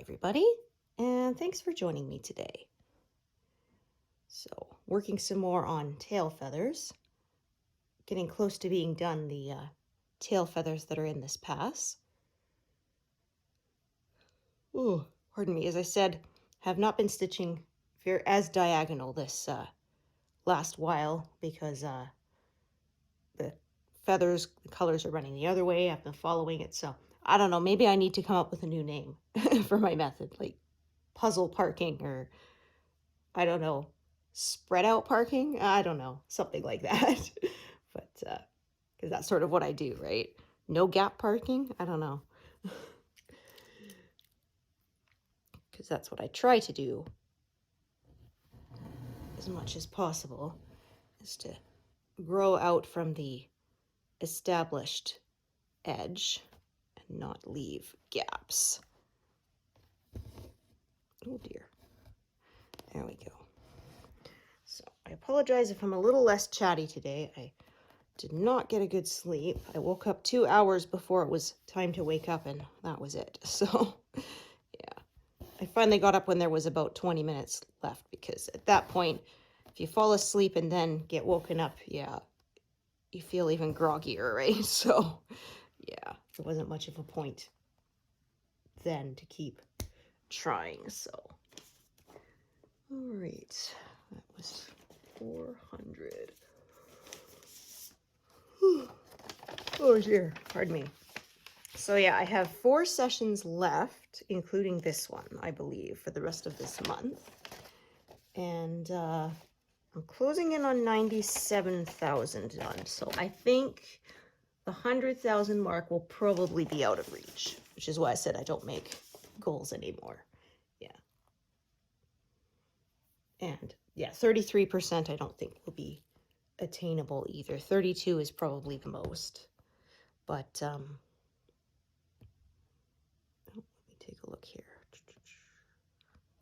everybody, and thanks for joining me today. So, working some more on tail feathers, getting close to being done the tail feathers that are in this pass. Oh, pardon me, as I said, have not been stitching as diagonal this last while because the feathers, the colors are running the other way. I've been following it, so I don't know, maybe I need to come up with a new name for my method, like puzzle parking or I don't know, spread out parking? I don't know, something like that. But, because that's sort of what I do, right? No gap parking? I don't know. Because that's what I try to do as much as possible, is to grow out from the established edge and not leave gaps. Oh dear. There we go. So I apologize if I'm a little less chatty today. I did not get a good sleep. I woke up 2 hours before it was time to wake up, and that was it. So, yeah. I finally got up when there was about 20 minutes left, because at that point, if you fall asleep and then get woken up, yeah, you feel even groggier, right? So, yeah, there wasn't much of a point then to keep trying, so. All right, that was 400. Oh dear, pardon me. So yeah, I have 4 sessions left, including this one, I believe, for the rest of this month. And I'm closing in on 97,000 done. So I think the 100,000 mark will probably be out of reach, which is why I said I don't make goals anymore. Yeah. And yeah, 33% I don't think will be attainable either. 32 is probably the most. But let me take a look here.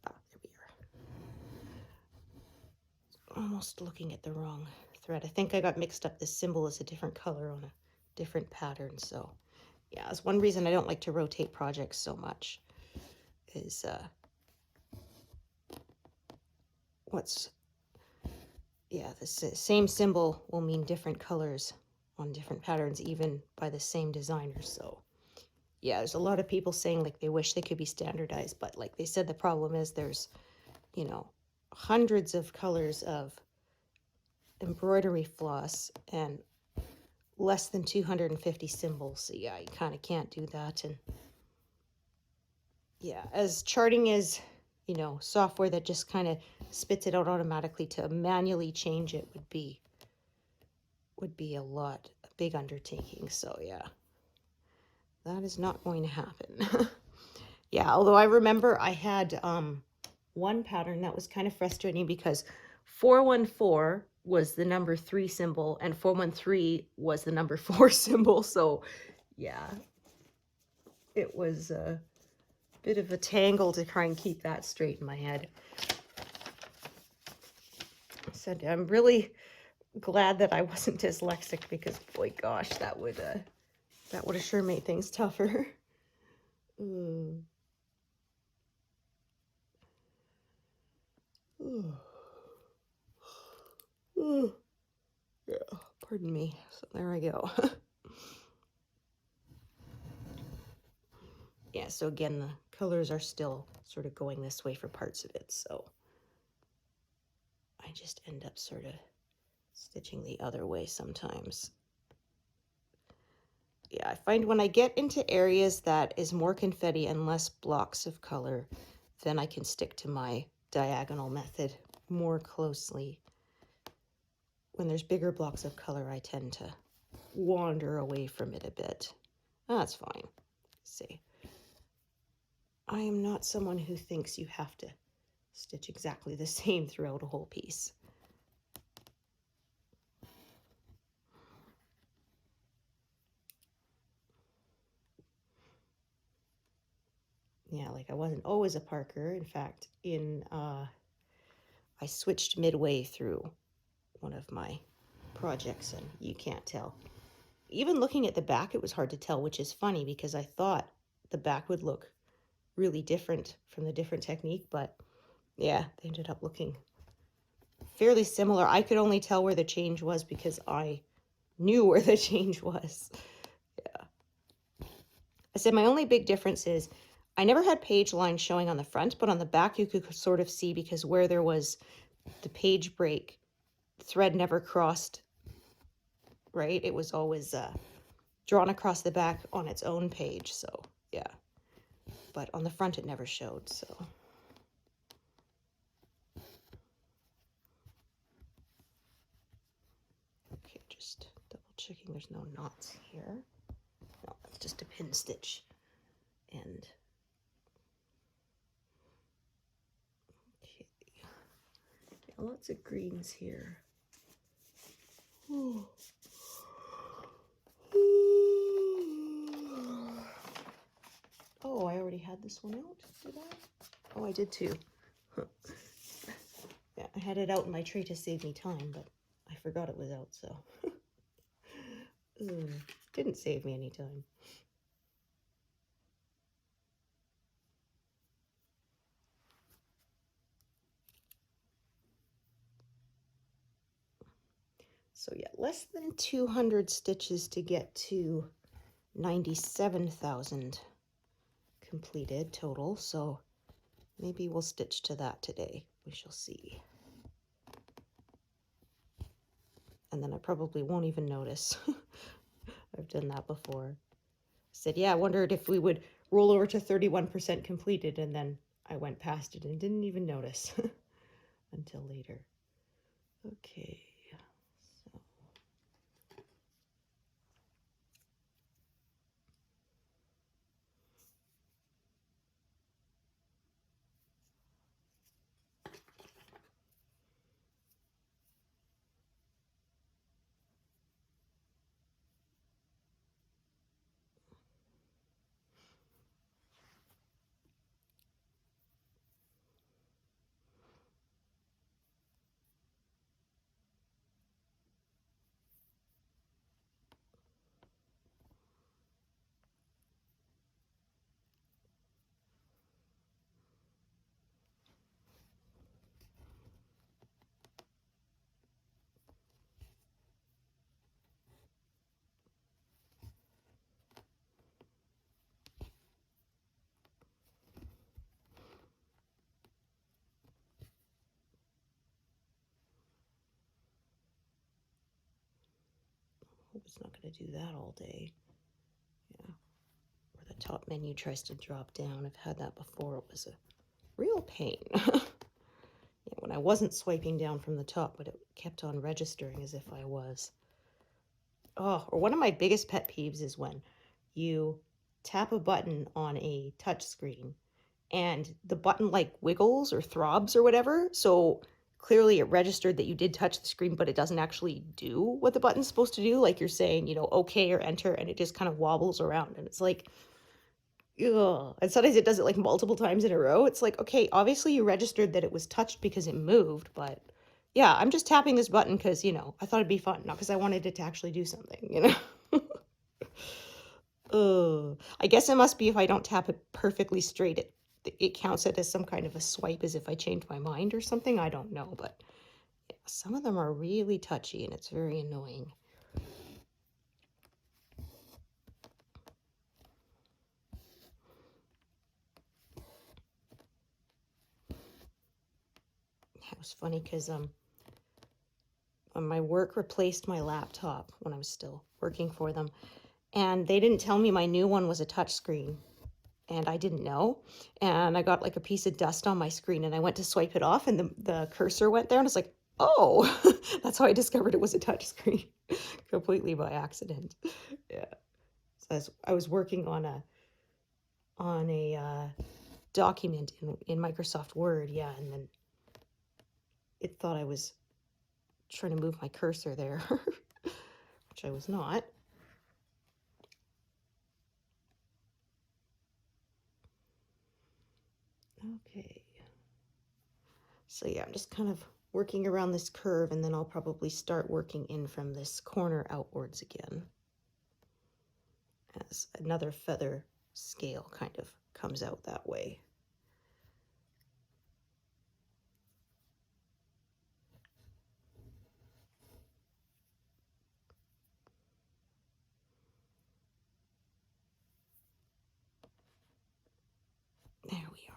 Ah, there we are. Almost looking at the wrong thread. I think I got mixed up. This symbol is a different color on a different pattern. So yeah, that's one reason I don't like to rotate projects so much, is the same symbol will mean different colors on different patterns, even by the same designer. So yeah, there's a lot of people saying like they wish they could be standardized, but like they said, the problem is there's, you know, hundreds of colors of embroidery floss and less than 250 symbols. So yeah, you kind of can't do that. And yeah, as charting is, you know, software that just kind of spits it out automatically, to manually change it would be a big undertaking. So yeah, that is not going to happen. Yeah, although I remember I had one pattern that was kind of frustrating, because 414 was the number 3 symbol and 413 was the number 4 symbol. So yeah, it was a bit of a tangle to try and keep that straight in my head. So I'm really glad that I wasn't dyslexic, because boy gosh, that would have sure made things tougher. Mm. Yeah, pardon me. So there I go. Yeah, so again, the colors are still sort of going this way for parts of it, so I just end up sort of stitching the other way sometimes. Yeah, I find when I get into areas that is more confetti and less blocks of color, then I can stick to my diagonal method more closely. When there's bigger blocks of color, I tend to wander away from it a bit. That's fine. Let's see. I am not someone who thinks you have to stitch exactly the same throughout a whole piece. Yeah, like I wasn't always a Parker. In fact, I switched midway through one of my projects, and you can't tell. Even looking at the back, it was hard to tell, which is funny, because I thought the back would look really different from the different technique, but yeah, they ended up looking fairly similar. I could only tell where the change was because I knew where the change was. Yeah. I said my only big difference is I never had page lines showing on the front, but on the back you could sort of see, because where there was the page break, thread never crossed, right? It was always drawn across the back on its own page, so yeah. But on the front it never showed, so. Okay, just double checking there's no knots here. No, it's just a pin stitch. And okay, yeah, lots of greens here. Ooh. Oh, I already had this one out, did I? Oh, I did too. Yeah, I had it out in my tray to save me time, but I forgot it was out, so. Didn't save me any time. So yeah, less than 200 stitches to get to 97,000 completed total, so maybe we'll stitch to that today. We shall see. And then I probably won't even notice. I've done that before. I said, yeah, I wondered if we would roll over to 31% completed, and then I went past it and didn't even notice until later. Okay. Hope it's not going to do that all day. Yeah. Or the top menu tries to drop down. I've had that before. It was a real pain. Yeah, when I wasn't swiping down from the top, but it kept on registering as if I was. Oh, or one of my biggest pet peeves is when you tap a button on a touch screen and the button like wiggles or throbs or whatever. So clearly it registered that you did touch the screen, but it doesn't actually do what the button's supposed to do. Like you're saying, you know, okay or enter, and it just kind of wobbles around. And it's like, ugh. And sometimes it does it like multiple times in a row. It's like, okay, obviously you registered that it was touched because it moved, but yeah, I'm just tapping this button because, you know, I thought it'd be fun, not because I wanted it to actually do something, you know? I guess it must be if I don't tap it perfectly straight, it counts it as some kind of a swipe, as if I changed my mind or something. I don't know, but yeah, some of them are really touchy and it's very annoying. It was funny because my work replaced my laptop when I was still working for them, and they didn't tell me my new one was a touch screen, and I didn't know, and I got like a piece of dust on my screen, and I went to swipe it off, and the cursor went there, and I was like, oh, that's how I discovered it was a touch screen. Completely by accident. Yeah, so I was working on a document in Microsoft Word, yeah, and then it thought I was trying to move my cursor there, which I was not. Okay. So yeah, I'm just kind of working around this curve, and then I'll probably start working in from this corner outwards again as another feather scale kind of comes out that way. There we are.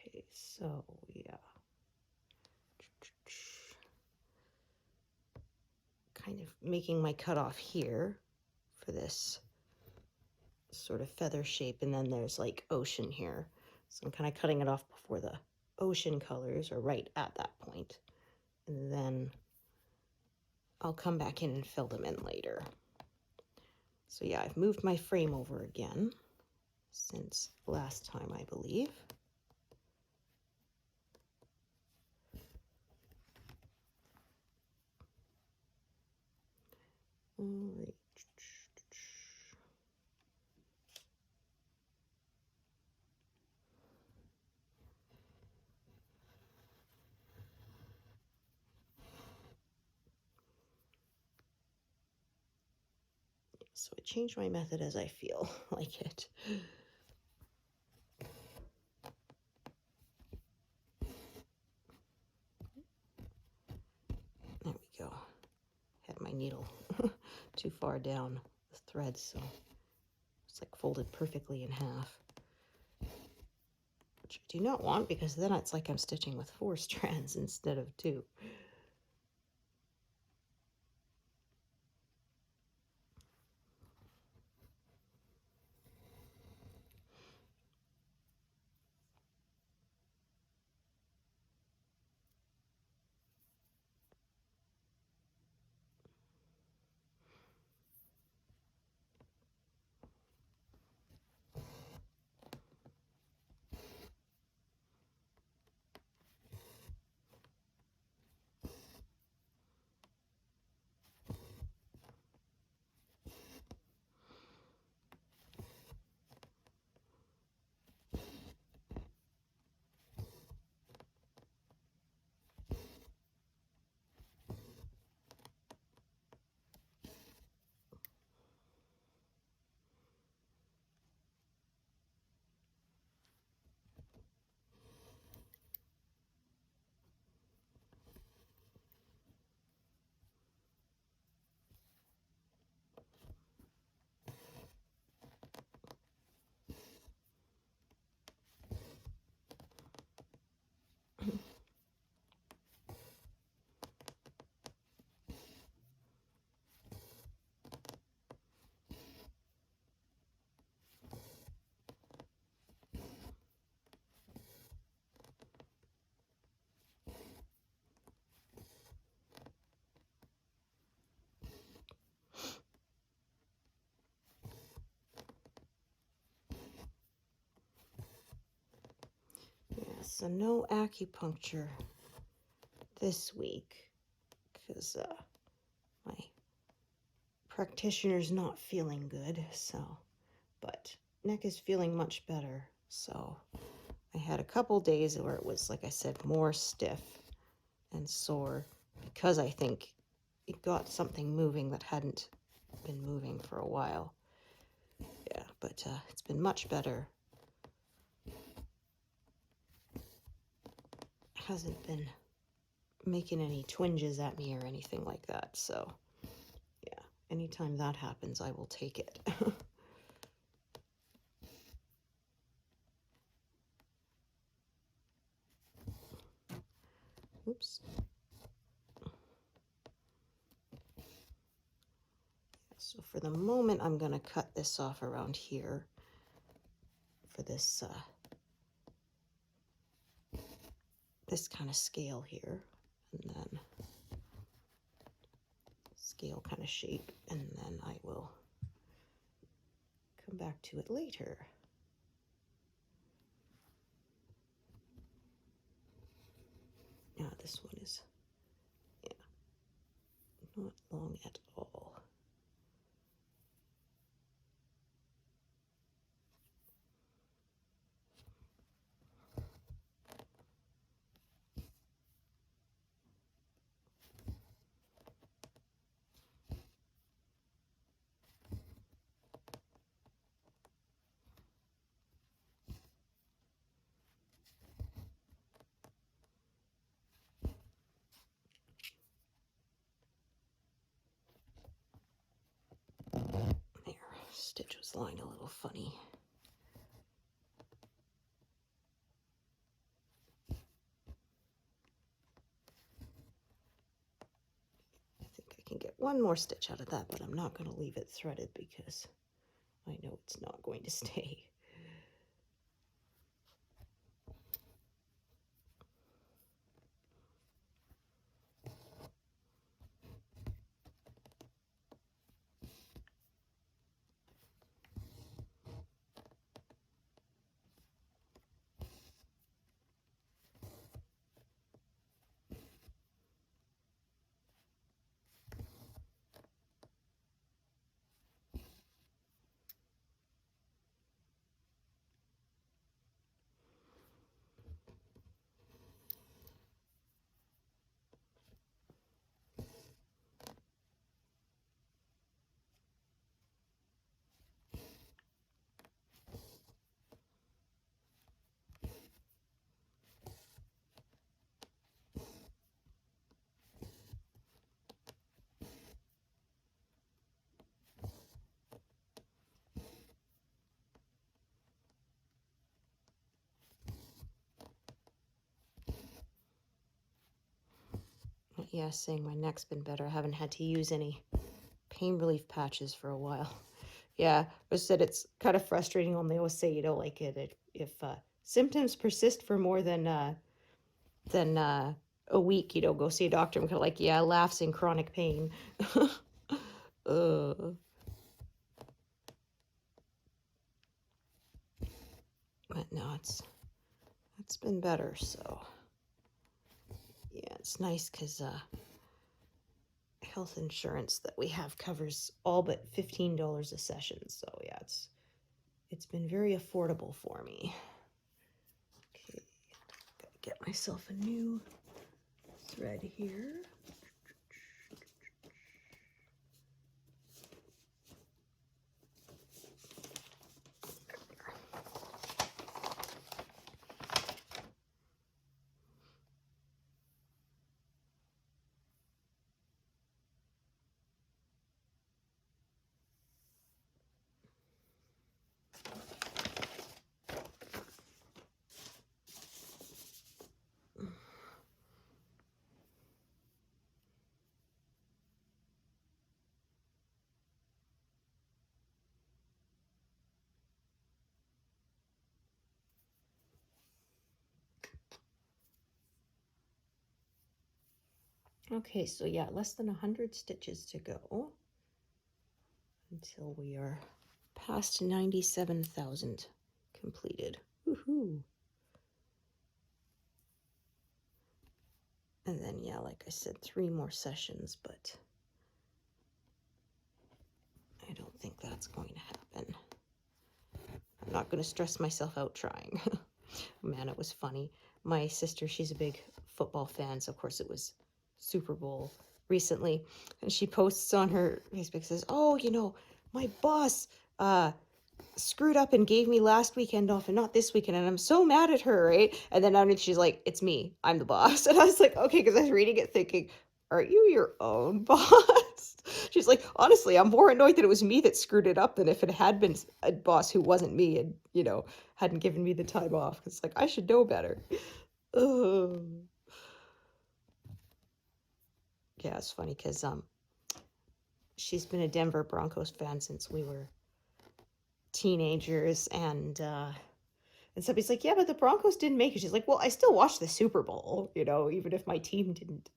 Okay, so yeah. Kind of making my cutoff here for this sort of feather shape, and then there's like ocean here. So I'm kind of cutting it off before the ocean colors, or right at that point. And then I'll come back in and fill them in later. So yeah, I've moved my frame over again since last time, I believe. All right. So I change my method as I feel like it. There we go. Had my needle too far down the thread, so it's like folded perfectly in half. Which I do not want, because then it's like I'm stitching with 4 strands instead of 2. Yeah, so no acupuncture this week, because my practitioner's not feeling good, so, but neck is feeling much better. So I had a couple days where it was, like I said, more stiff and sore, because I think it got something moving that hadn't been moving for a while. Yeah, but it's been much better. Hasn't been making any twinges at me or anything like that. So yeah, anytime that happens, I will take it. Oops. So for the moment, I'm going to cut this off around here for this this kind of scale here, and then scale kind of shape, and then I will come back to it later. Now this one is, yeah, not long at all. There, stitch was lying a little funny. I think I can get one more stitch out of that, but I'm not going to leave it threaded because I know it's not going to stay. Yeah, saying my neck's been better. I haven't had to use any pain relief patches for a while. Yeah, I said it's kind of frustrating when they always say, you know, like if symptoms persist for more than a week, you know, go see a doctor. I'm kind of like, yeah, laughs in chronic pain. But no, it's been better. So yeah, it's nice because health insurance that we have covers all but $15 a session. So yeah, it's been very affordable for me. Okay, gotta get myself a new thread here. Okay, so yeah, less than 100 stitches to go until we are past 97,000 completed. Woohoo! And then, yeah, like I said, 3 more sessions, but I don't think that's going to happen. I'm not going to stress myself out trying. Man, it was funny. My sister, she's a big football fan, so of course it was Super Bowl recently, and she posts on her Facebook, says, "Oh, my boss screwed up and gave me last weekend off and not this weekend, and I'm so mad at her," right? And then underneath she's like, "It's me, I'm the boss." And I was like, okay, because I was reading it thinking, aren't you your own boss? She's like, honestly, I'm more annoyed that it was me that screwed it up than if it had been a boss who wasn't me and hadn't given me the time off. It's like, I should know better. Ugh. Yeah, it's funny because she's been a Denver Broncos fan since we were teenagers, and somebody's like, "Yeah, but the Broncos didn't make it." She's like, "Well, I still watched the Super Bowl, even if my team didn't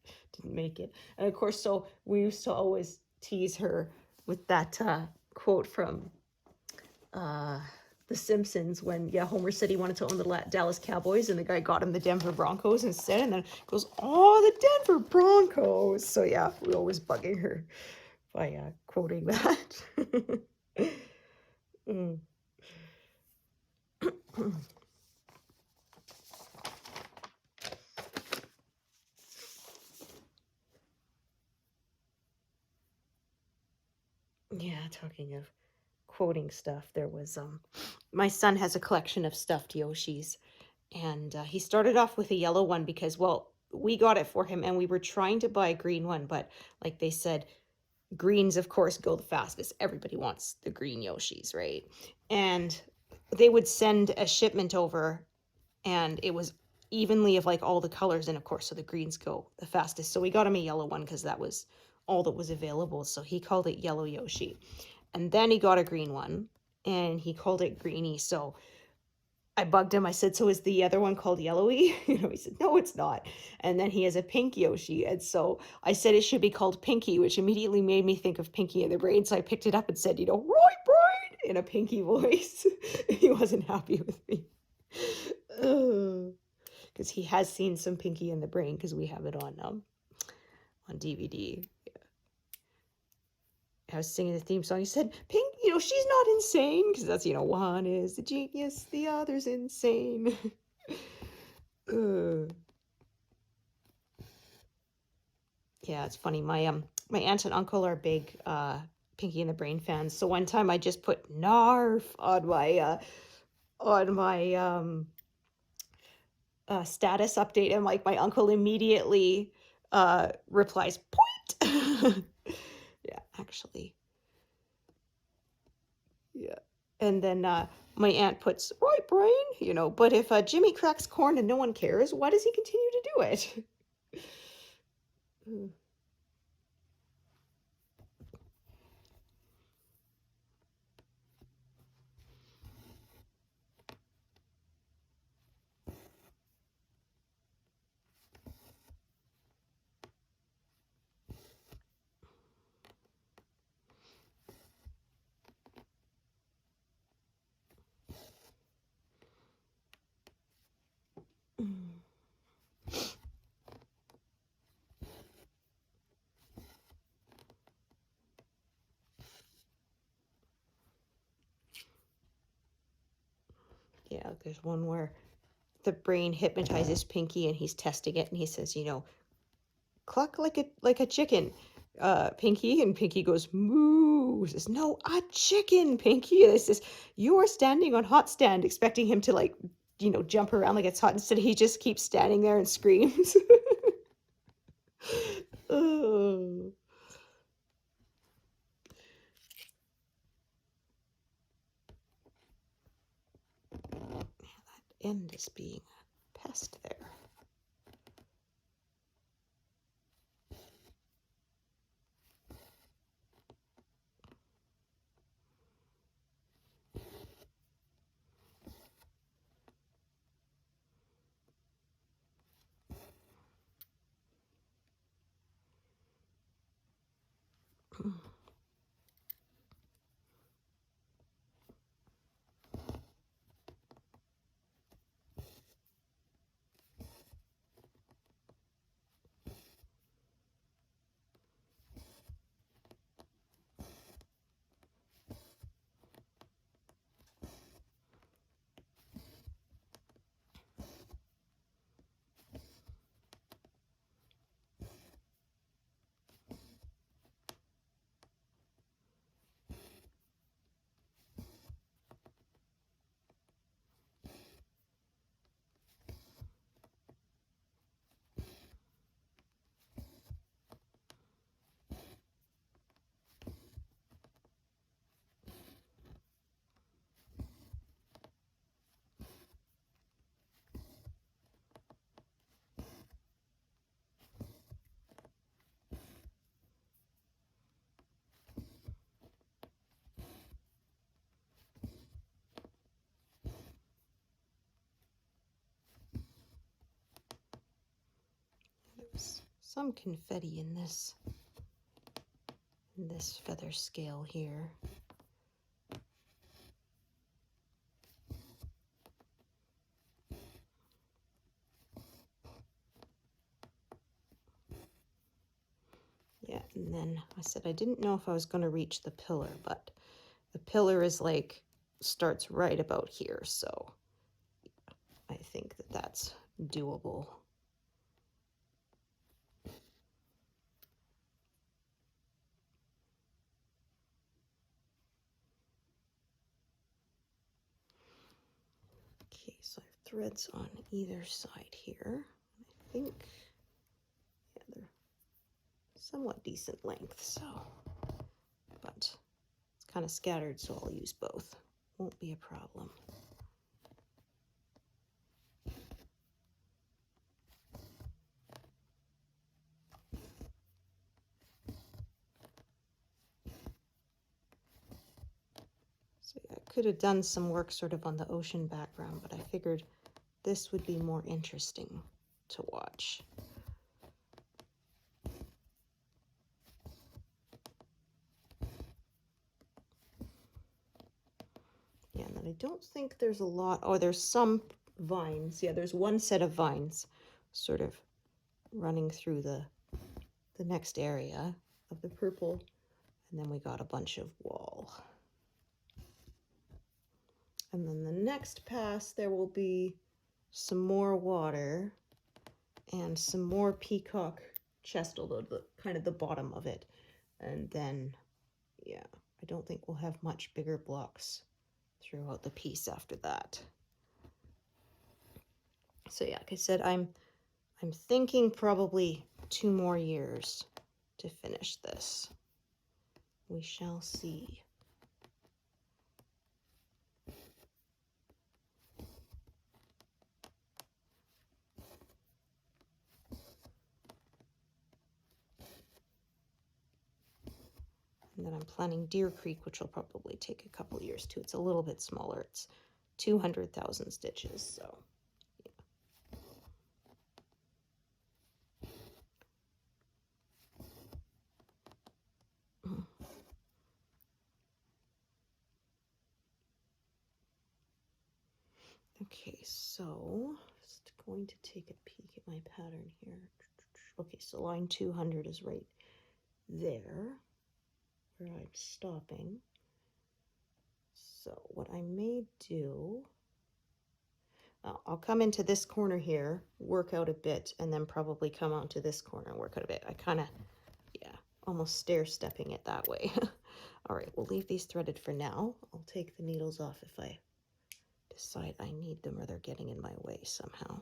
make it." And of course, so we used to always tease her with that quote from The Simpsons when Homer said he wanted to own the Dallas Cowboys, and the guy got him the Denver Broncos instead, and then goes, "Oh, the Denver Broncos." So yeah, we always bugging her by quoting that. Mm. Yeah, talking of quoting stuff, there was my son has a collection of stuffed Yoshis, and he started off with a yellow one because, well, we got it for him and we were trying to buy a green one, but like they said, greens of course go the fastest. Everybody wants the green Yoshis, right? And they would send a shipment over and it was evenly of like all the colors, and of course, so the greens go the fastest. So we got him a yellow one because that was all that was available, so he called it Yellow Yoshi. And then he got a green one and he called it Greeny. So I bugged him. I said, "So is the other one called Yellowy?" He said, "No, it's not." And then he has a pink Yoshi. And so I said it should be called Pinky, which immediately made me think of Pinky in the Brain. So I picked it up and said, "Right, Brain," in a Pinky voice. He wasn't happy with me. Because he has seen some Pinky in the Brain because we have it on DVD. I was singing the theme song. He said, "Pink, she's not insane," because that's, one is a genius, the other's insane. Yeah, it's funny. My aunt and uncle are big Pinky and the Brain fans. So one time I just put "narf" on my status update, and like my uncle immediately replies, "Point." Yeah, actually. Yeah. And then my aunt puts, "Right, Brain," but if Jimmy cracks corn and no one cares, why does he continue to do it? Yeah, there's one where the Brain hypnotizes Pinky and he's testing it and he says, "Cluck like a chicken, Pinky." And Pinky goes, "Moo." He says, "No, a chicken, Pinky." And he says, "You are standing on hot stand," expecting him to like, jump around like it's hot. Instead, he just keeps standing there and screams. Oh. That end is being a pest there. some confetti in this feather scale here. Yeah, and then I said I didn't know if I was going to reach the pillar, but the pillar is like starts right about here, so I think that that's doable. Okay, so I have threads on either side here. I think, yeah, they're somewhat decent length, so, but it's kind of scattered, so I'll use both. Won't be a problem. So yeah, I could have done some work sort of on the ocean background, but I figured this would be more interesting to watch. Yeah, and then I don't think there's a lot, oh, there's some vines. Yeah, there's one set of vines sort of running through the next area of the purple, and then we got a bunch of wall. And then the next pass, there will be some more water and some more peacock chest, although the kind of the bottom of it. And then, yeah, I don't think we'll have much bigger blocks throughout the piece after that. So yeah, like I said, I'm thinking probably 2 more years to finish this. We shall see. And then I'm planning Deer Creek, which will probably take a couple years too. It's a little bit smaller. It's 200,000 stitches, so yeah. Okay, so just going to take a peek at my pattern here. Okay, so line 200 is right there where I'm stopping. So what I may do, I'll come into this corner here, work out a bit, and then probably come onto this corner and work out a bit. I kind of, yeah, almost stair-stepping it that way. All right, we'll leave these threaded for now. I'll take the needles off if I decide I need them or they're getting in my way somehow.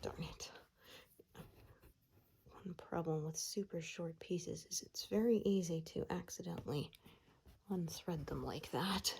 Darn it. One problem with super short pieces is it's very easy to accidentally unthread them like that.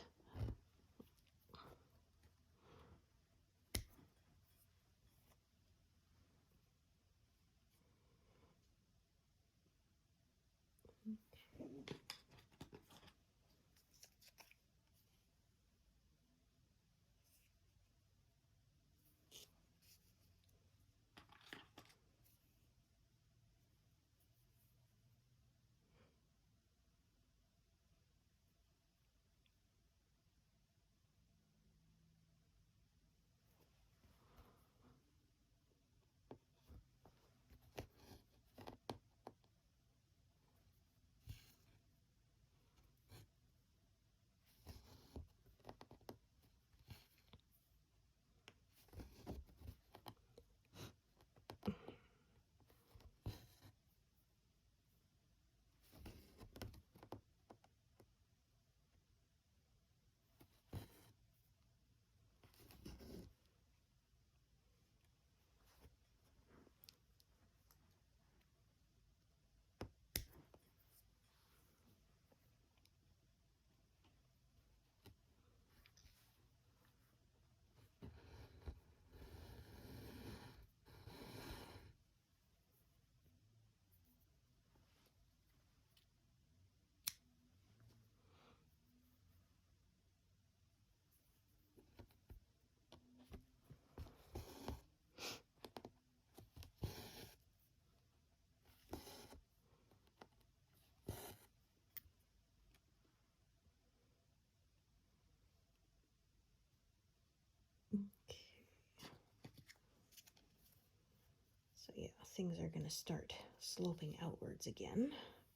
things are going to start sloping outwards again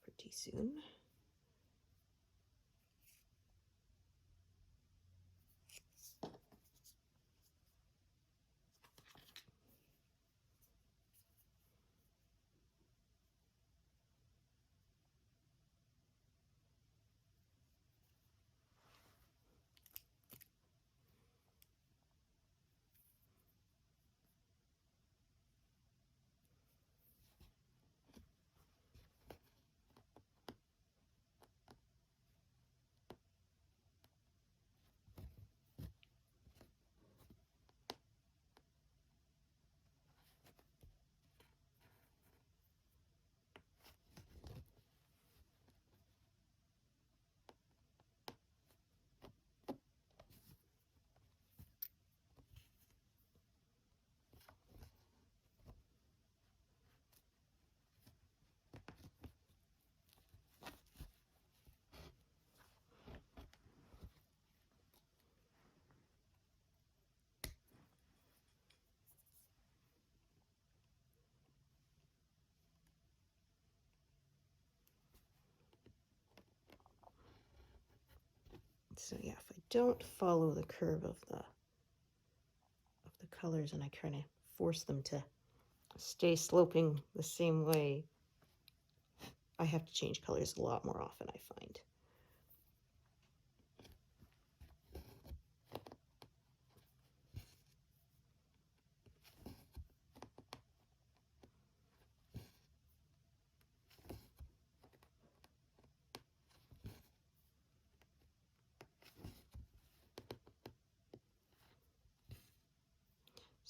pretty soon. So yeah, if I don't follow the curve of the colors and I kind of force them to stay sloping the same way, I have to change colors a lot more often, I find.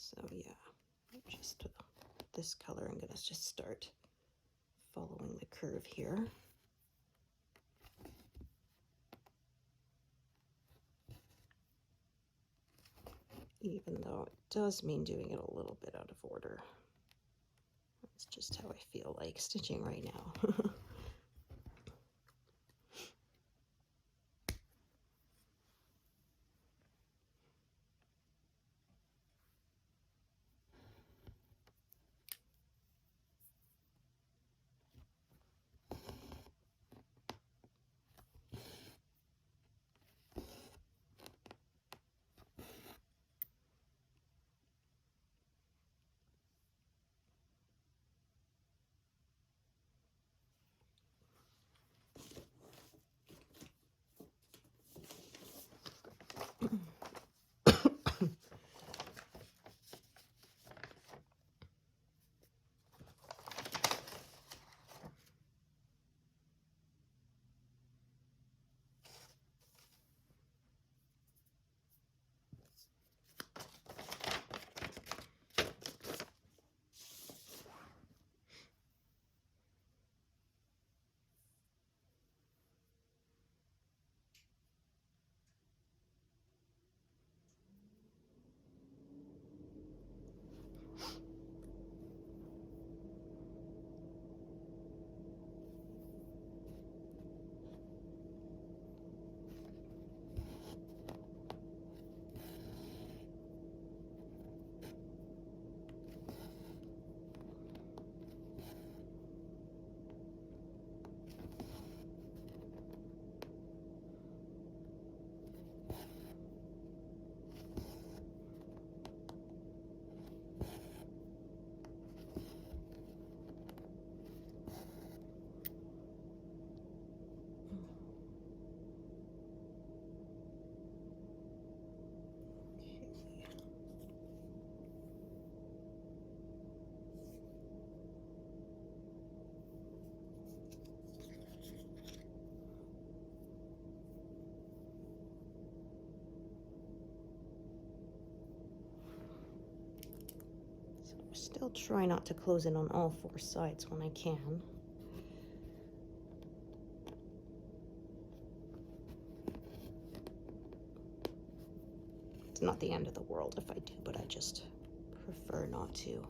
So yeah, just this color, I'm going to just start following the curve here. Even though it does mean doing it a little bit out of order. That's just how I feel like stitching right now. Still try not to close in on all four sides when I can. It's not the end of the world if I do, but I just prefer not to.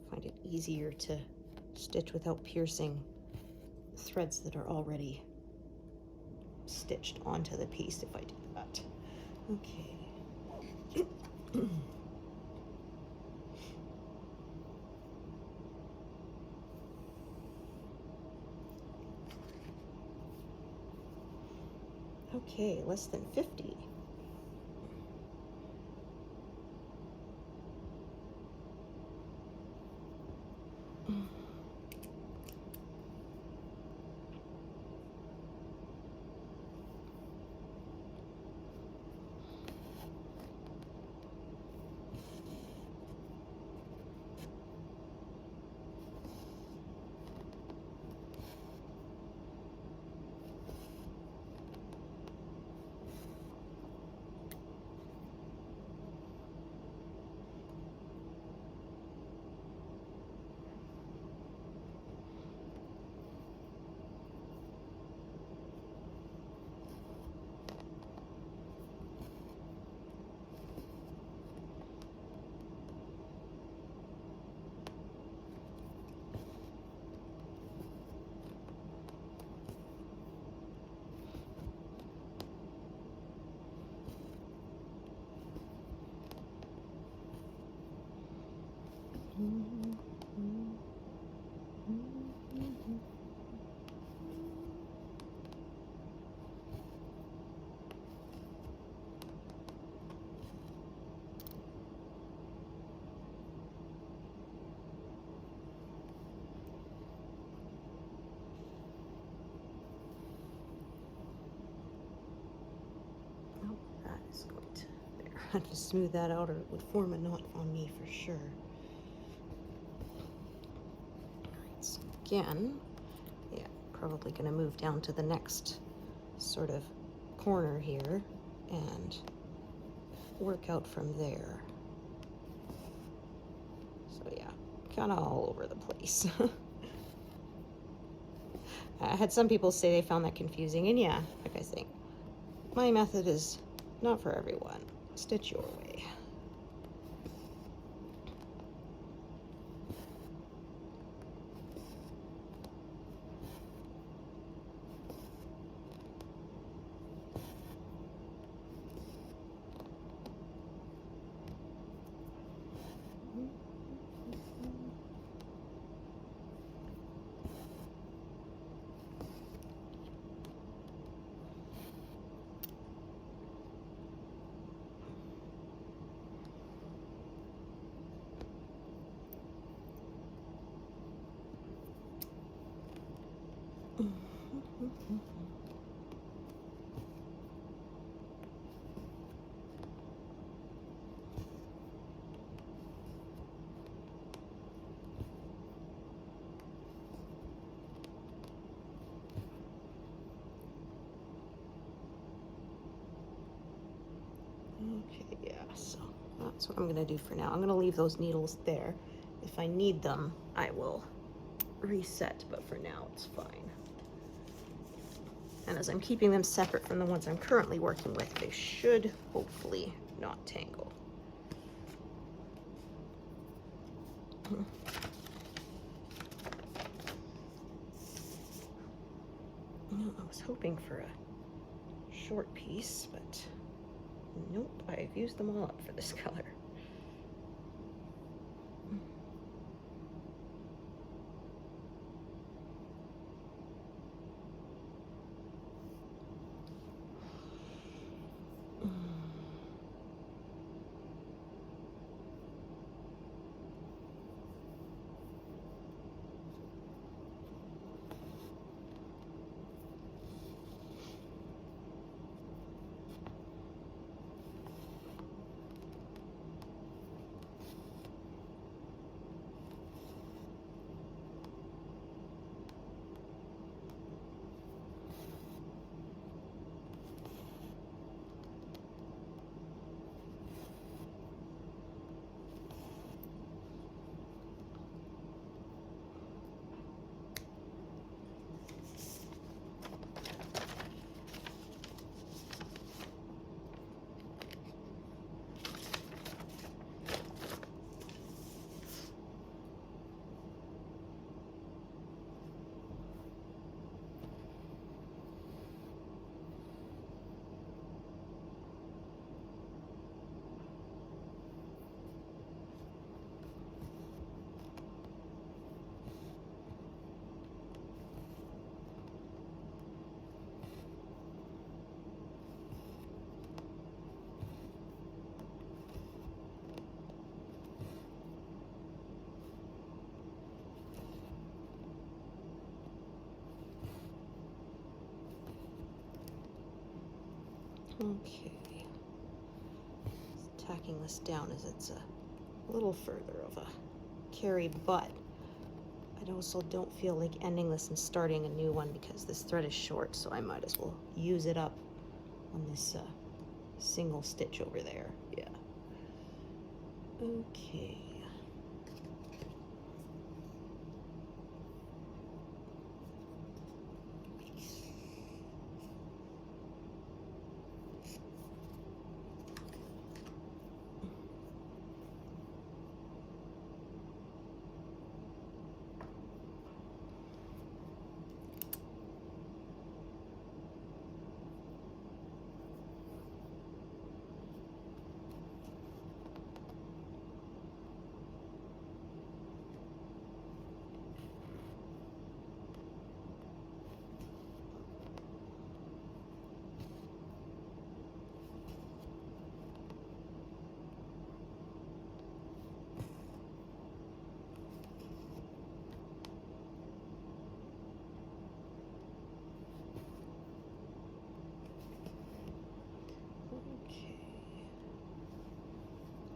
I find it easier to stitch without piercing threads that are already stitched onto the piece if I do that. Okay. Okay, less than 50. That is going to, there. I have to smooth that out or it would form a knot on me for sure. Alright, so again, yeah, probably going to move down to the next sort of corner here and work out from there. So yeah, kind of all over the place. I had some people say they found that confusing, and yeah, like I think, my method is not for everyone. Stitch your way. Okay, yeah, so that's what I'm going to do for now. I'm going to leave those needles there. If I need them, I will reset, but for now it's fine. And as I'm keeping them separate from the ones I'm currently working with, they should hopefully not tangle. Well, I was hoping for a short piece, but nope, I've used them all up for this color. Okay. Tacking this down as it's a little further of a carry, but I also don't feel like ending this and starting a new one because this thread is short, so I might as well use it up on this single stitch over there. Yeah. Okay.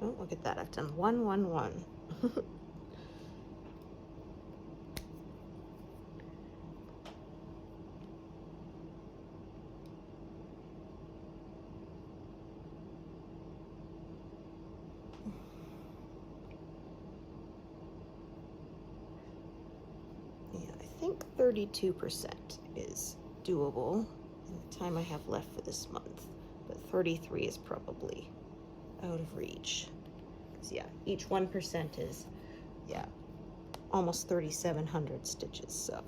Oh, look at that. I've done 1, 1, 1. Yeah, I think 32% is doable in the time I have left for this month, but 33 is probably out of reach. Because yeah, each 1% is, yeah, almost 3,700 stitches, so.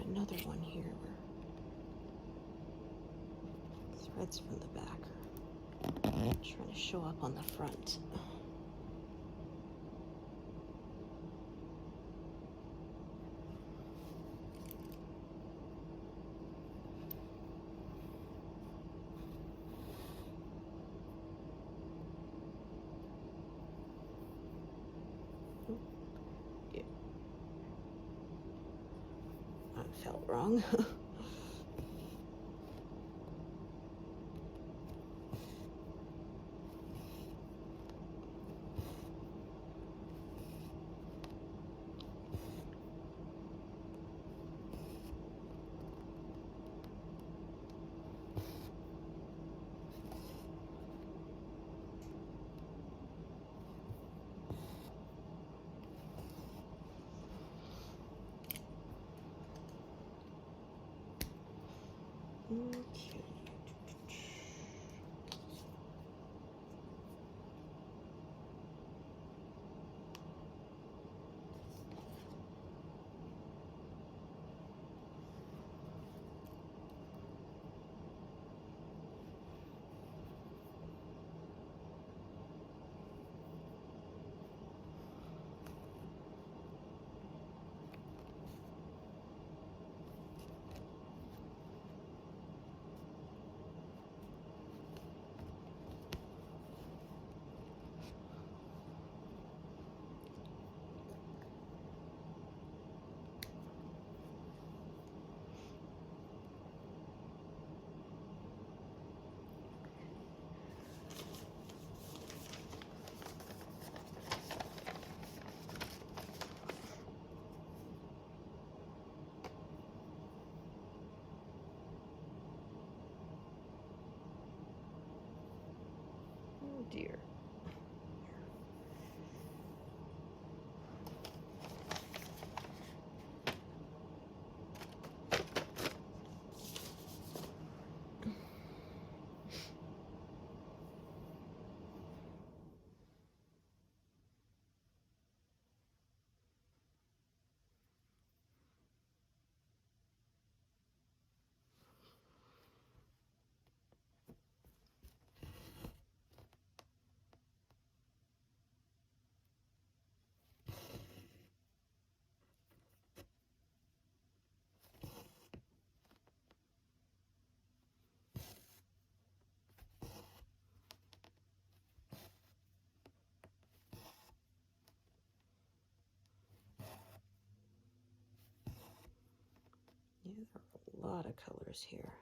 Another one here where threads from the back are trying to show up on the front. Yeah. That felt wrong. Okay. lot of colors here.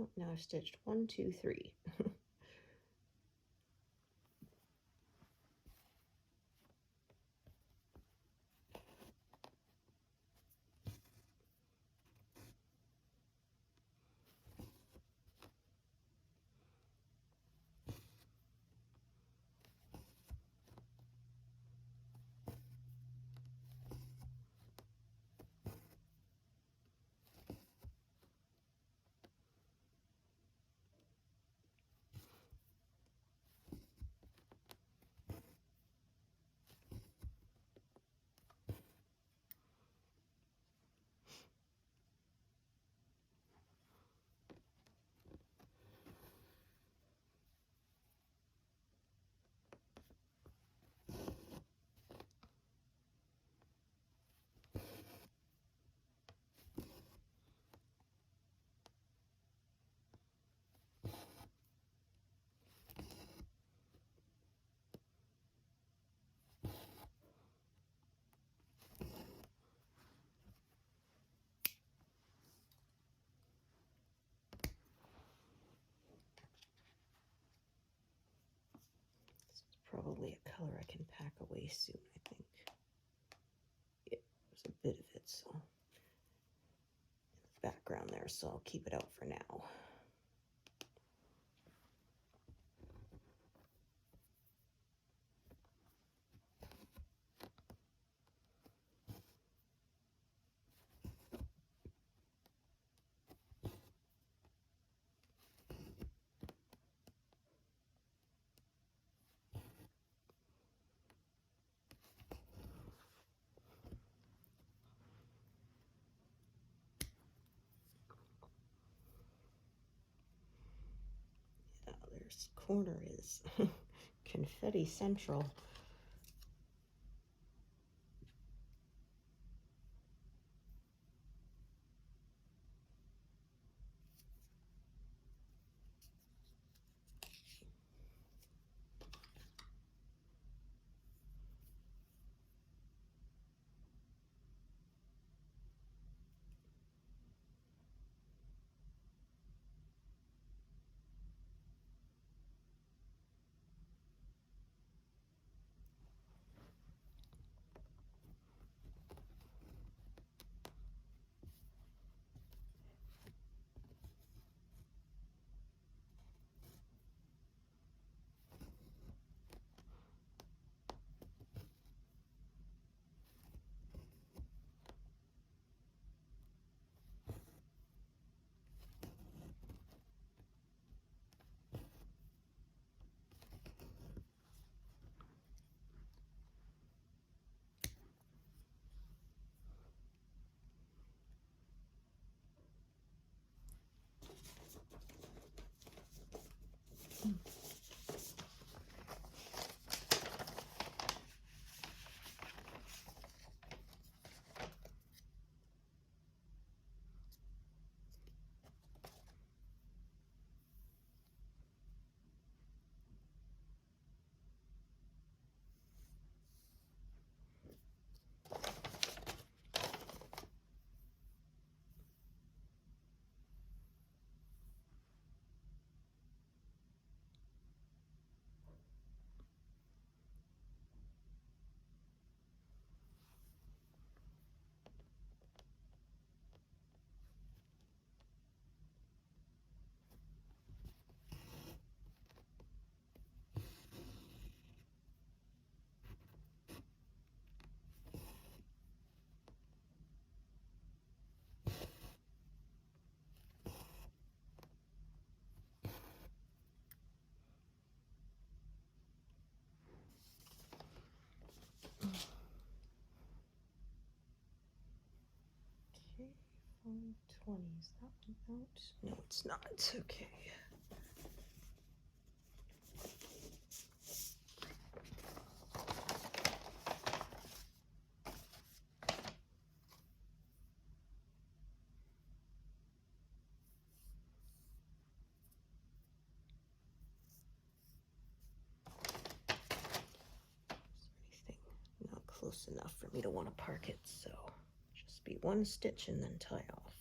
Oh, now I've stitched 1, 2, 3. Probably a color I can pack away soon, I think. Yeah, there's a bit of it, so in the background there, so I'll keep it out for now. There's corner is confetti central. 20, is that one out? No, it's not. Okay. Anything not close enough for me to want to park it, so just be one stitch and then tie off.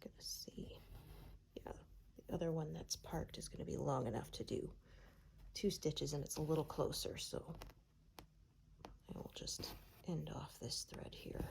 Gonna see, yeah, the other one that's parked is going to be long enough to do 2 stitches, and it's a little closer, so I will just end off this thread here.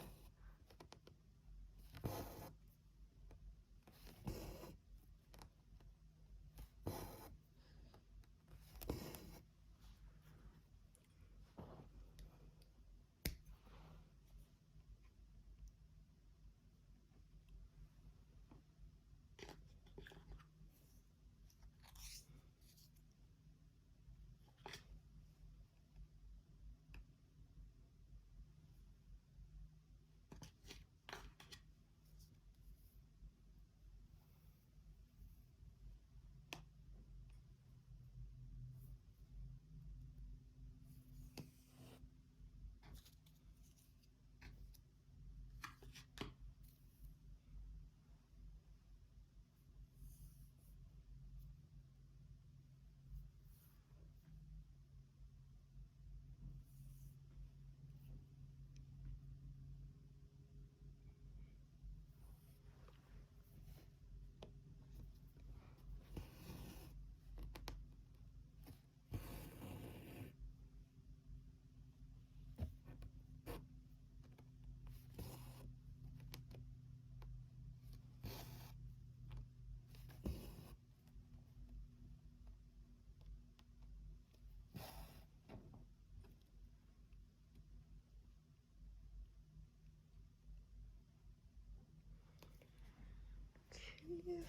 Okay.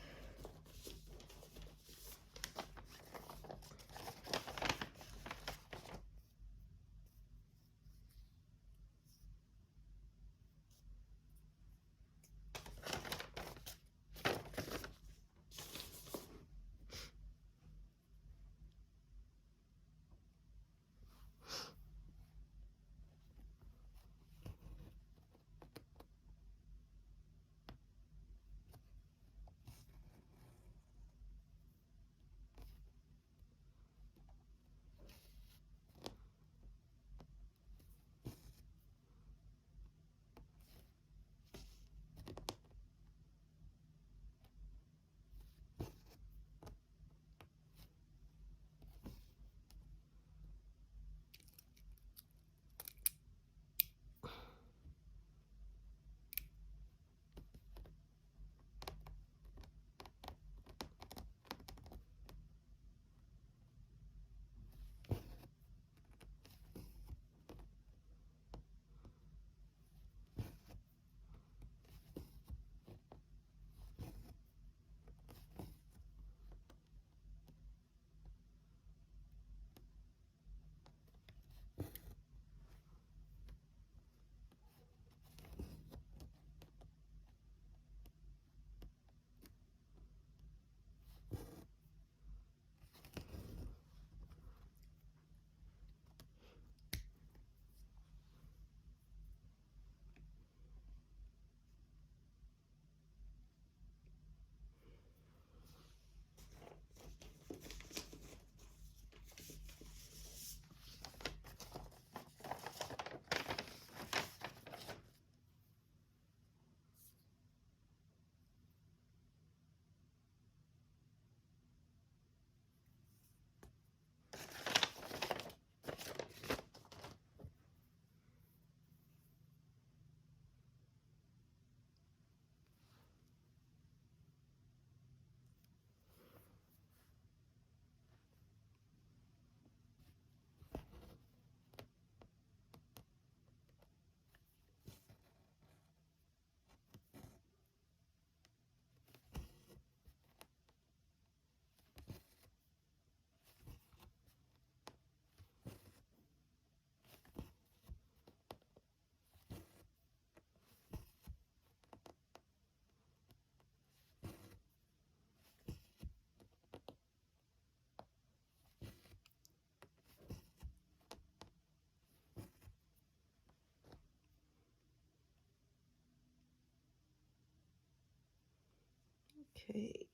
Okay.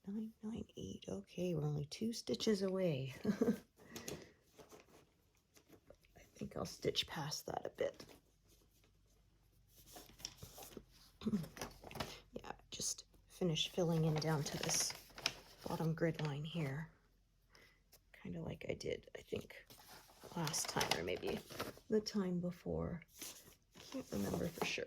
998. Okay, we're only 2 stitches away. I think I'll stitch past that a bit. Yeah, just finish filling in down to this bottom grid line here. Kind of like I did, I think, last time, or maybe the time before. Can't remember for sure.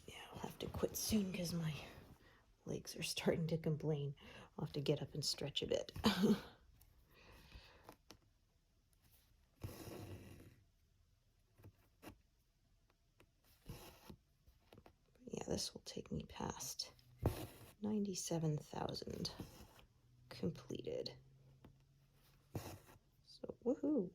Yeah, I'll have to quit soon because my legs are starting to complain. I'll have to get up and stretch a bit. Yeah, this will take me past 97,000 completed. So, woohoo!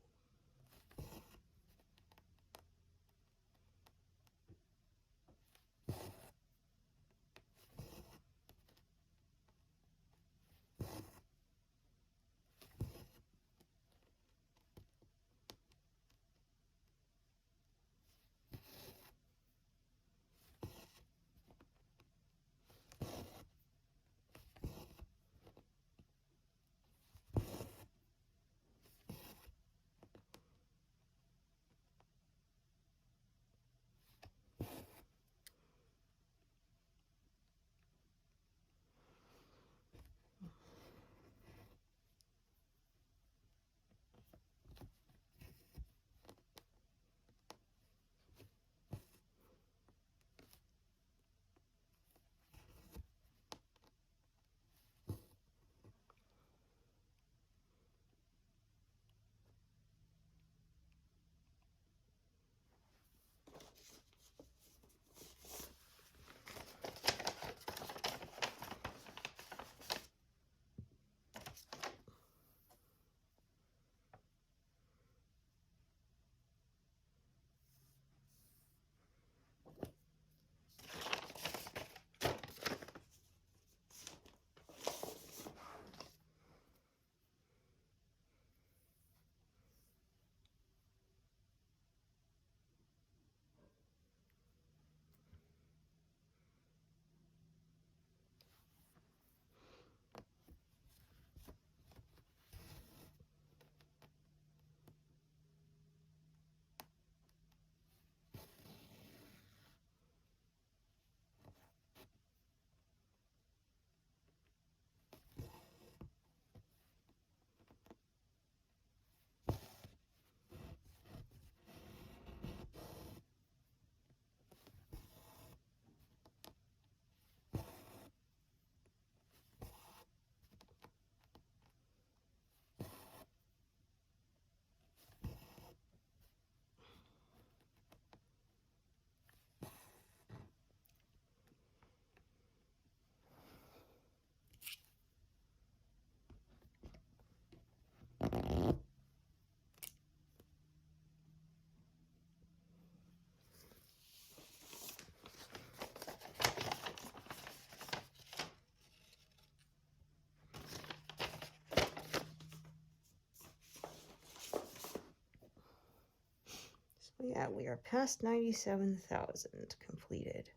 Yeah, we are past 97,000 completed.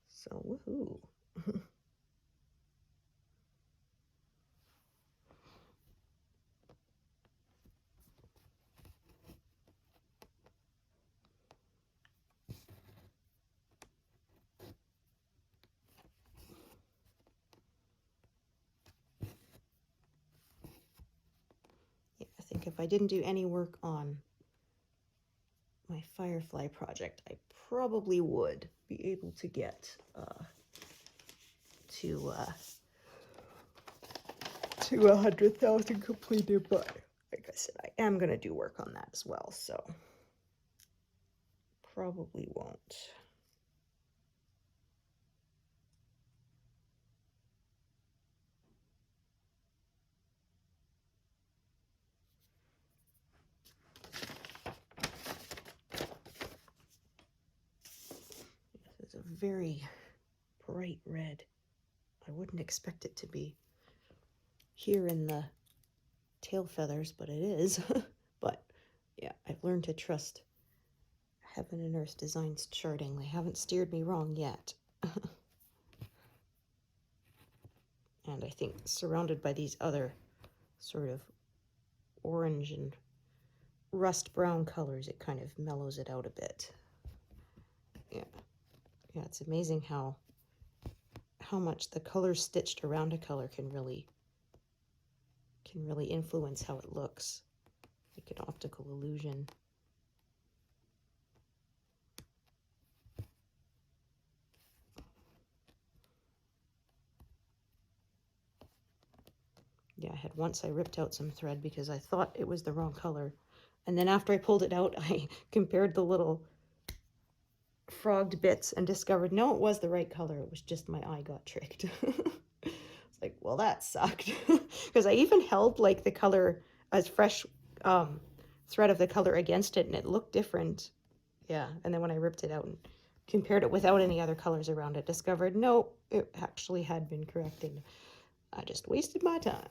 So, woohoo. Yeah, I think if I didn't do any work on my firefly project, I probably would be able to get to 100,000 completed, but like I said, I am going to do work on that as well, so probably won't. This is a very bright red. I wouldn't expect it to be here in the tail feathers, but it is. But yeah, I've learned to trust Heaven and Earth Designs charting. They haven't steered me wrong yet. And I think surrounded by these other sort of orange and rust brown colors, it kind of mellows it out a bit. Yeah, it's amazing how much the colors stitched around a color can really influence how it looks, like an optical illusion. Yeah, I ripped out some thread because I thought it was the wrong color, and then after I pulled it out, I compared the little frogged bits and discovered no, it was the right color. It was just my eye got tricked. It's like, well, that sucked. Because I even held like the color as fresh thread of the color against it, and it looked different. Yeah, and then when I ripped it out and compared it without any other colors around it, discovered no, it actually had been corrected. I just wasted my time.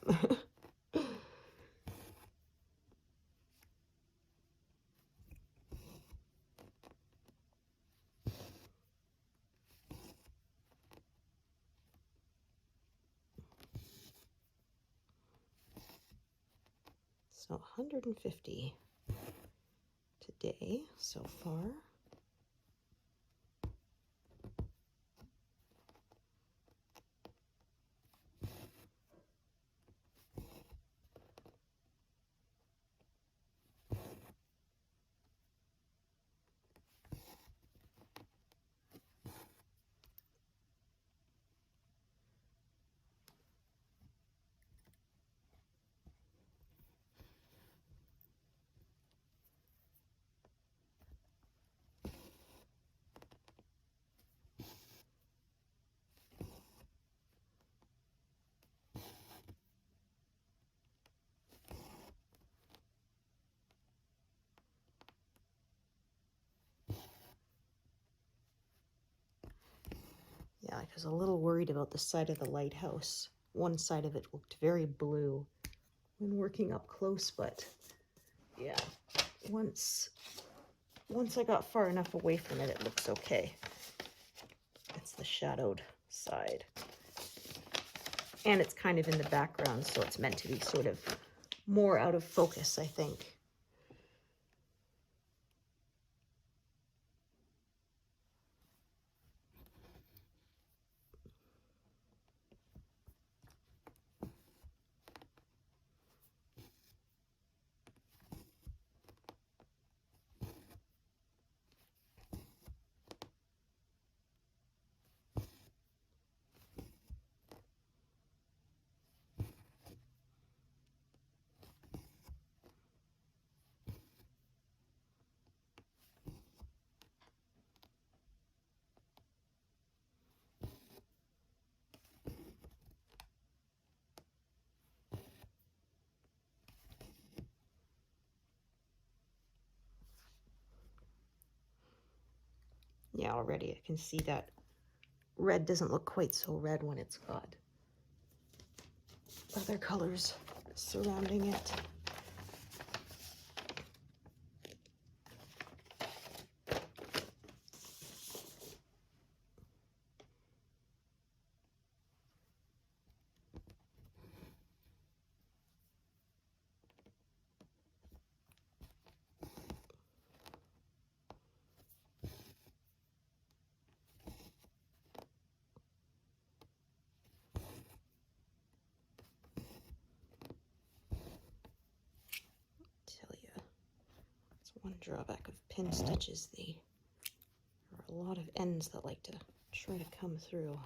So 150 today so far. Yeah, I was a little worried about the side of the lighthouse. One side of it looked very blue when working up close, but yeah, once I got far enough away from it, it looks okay. It's the shadowed side. And it's kind of in the background, so it's meant to be sort of more out of focus, I think. Yeah, already I can see that red doesn't look quite so red when it's got other colors surrounding it. One drawback of pin stitches, there are a lot of ends that like to try to come through.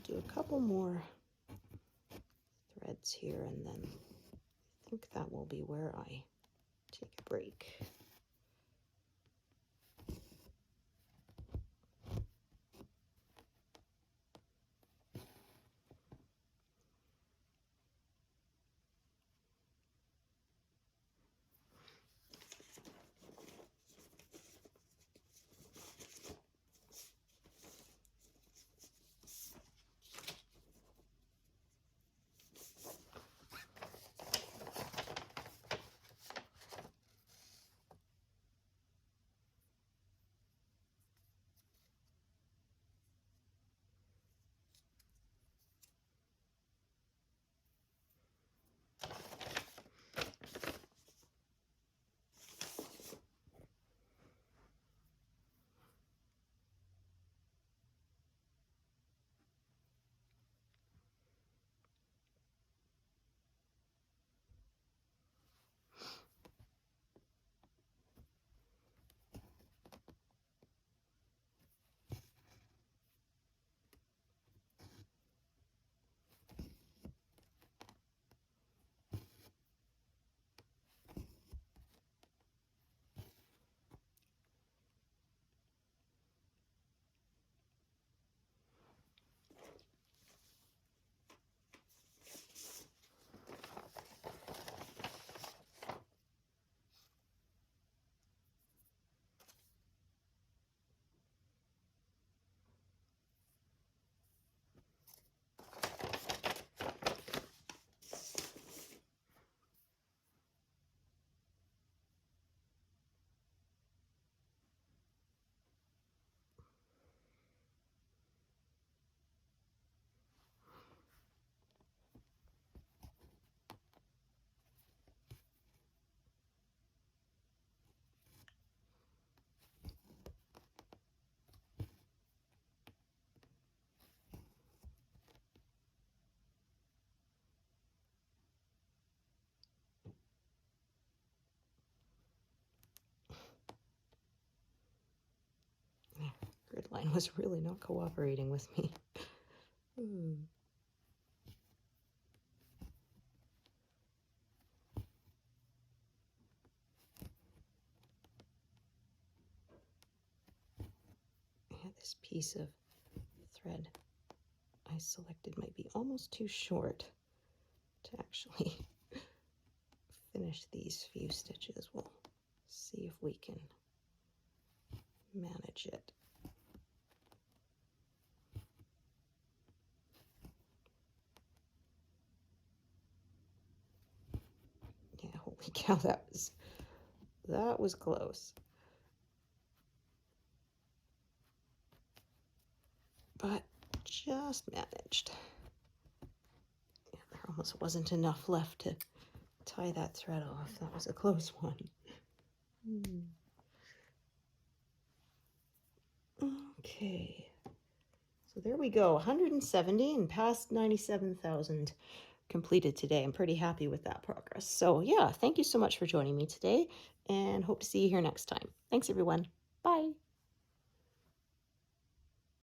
Do a couple more threads here, and then I think that will be where I take a break. Grid line was really not cooperating with me. Yeah, this piece of thread I selected might be almost too short to actually finish these few stitches. We'll see if we can manage it. Yeah, holy cow, that was that was close. But just managed. Yeah, there almost wasn't enough left to tie that thread off. That was a close one. Okay. So there we go, 170 and past 97,000 completed today. I'm pretty happy with that progress. So yeah, thank you so much for joining me today and hope to see you here next time. Thanks everyone. Bye.